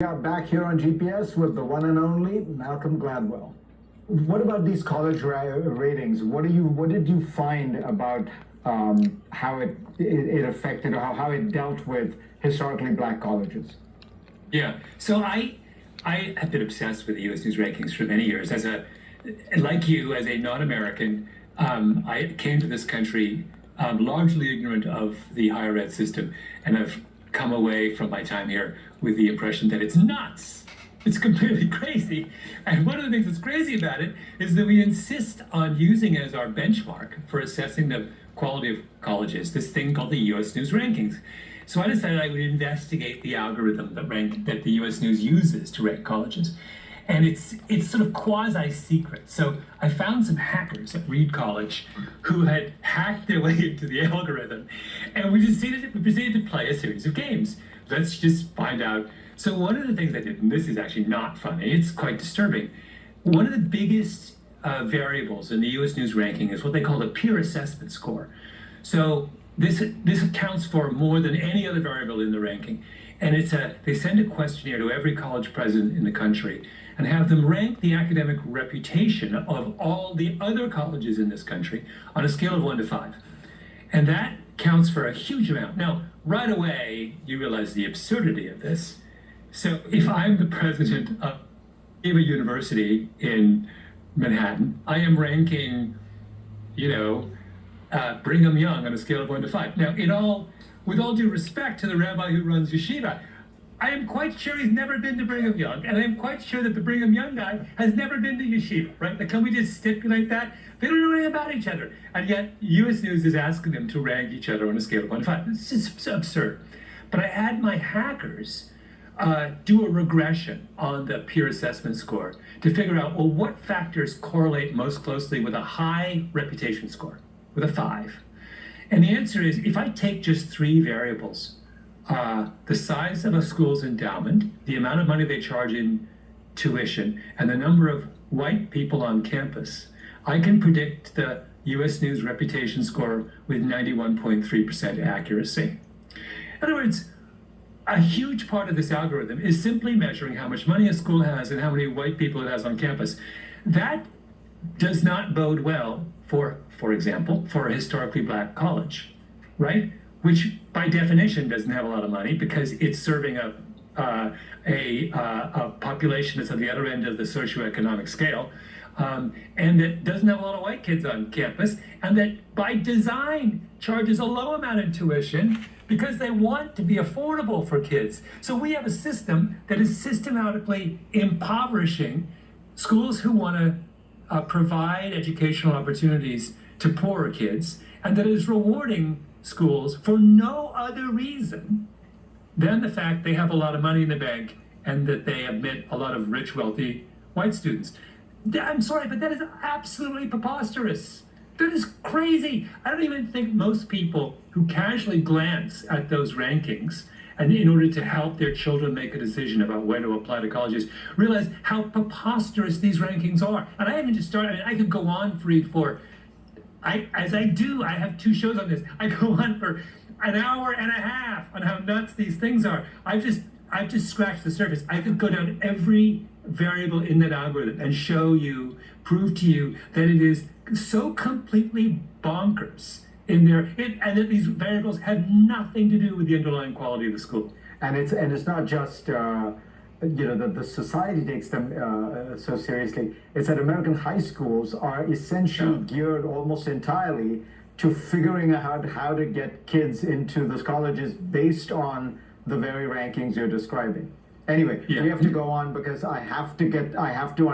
We are back here on GPS with the one and only Malcolm Gladwell. What about these college ratings? What did you find about how it affected or how it dealt with historically black colleges? Yeah, so I have been obsessed with the U.S. News rankings for many years. Like you, as a non-American, I came to this country largely ignorant of the higher ed system, and I've come away from my time here with the impression that it's nuts. It's completely crazy. And one of the things that's crazy about it is that we insist on using as our benchmark for assessing the quality of colleges this thing called the U.S. News rankings. So I decided I would investigate the algorithm that the U.S. News uses to rank colleges. And it's sort of quasi-secret. So I found some hackers at Reed College who had hacked their way into the algorithm. And we proceeded to play a series of games. Let's just find out. So one of the things I did, and this is actually not funny, it's quite disturbing. One of the biggest variables in the U.S. News ranking is what they call the peer assessment score. So this accounts for more than any other variable in the ranking. And they send a questionnaire to every college president in the country and have them rank the academic reputation of all the other colleges in this country on a scale of 1 to 5. And that counts for a huge amount. Now, right away, you realize the absurdity of this. So if I'm the president of a university in Manhattan, I am ranking, Brigham Young on a scale of 1 to 5. Now, with all due respect to the rabbi who runs yeshiva, I am quite sure he's never been to Brigham Young, and I am quite sure that the Brigham Young guy has never been to yeshiva, right? Can we just stipulate that? They don't know anything about each other. And yet, U.S. News is asking them to rank each other on a scale of 1 to 5. This is absurd. But I had my hackers do a regression on the peer assessment score to figure out, well, what factors correlate most closely with a high reputation score, with a 5? And the answer is, if I take just 3 variables, the size of a school's endowment, the amount of money they charge in tuition, and the number of white people on campus, I can predict the U.S. News reputation score with 91.3% accuracy. In other words, a huge part of this algorithm is simply measuring how much money a school has and how many white people it has on campus. That does not bode well for example, for a historically black college, right? Which by definition doesn't have a lot of money because it's serving a population that's at the other end of the socioeconomic scale, and that doesn't have a lot of white kids on campus, and that by design charges a low amount in tuition because they want to be affordable for kids. So we have a system that is systematically impoverishing schools who want to provide educational opportunities to poorer kids, and that is rewarding schools for no other reason than the fact they have a lot of money in the bank and that they admit a lot of rich, wealthy white students. I'm sorry, but that is absolutely preposterous. That is crazy. I don't even think most people who casually glance at those rankings and in order to help their children make a decision about where to apply to colleges, realize how preposterous these rankings are. And I haven't just started, I could go on for as I do, I have 2 shows on this. I go on for an hour and a half on how nuts these things are. I've just scratched the surface. I could go down every variable in that algorithm and prove to you that it is so completely bonkers in there, and that these variables have nothing to do with the underlying quality of the school. And it's not just the society takes them so seriously. It's that American high schools are essentially geared almost entirely to figuring out how to get kids into those colleges based on the very rankings you're describing. Anyway, we have to go on because I have to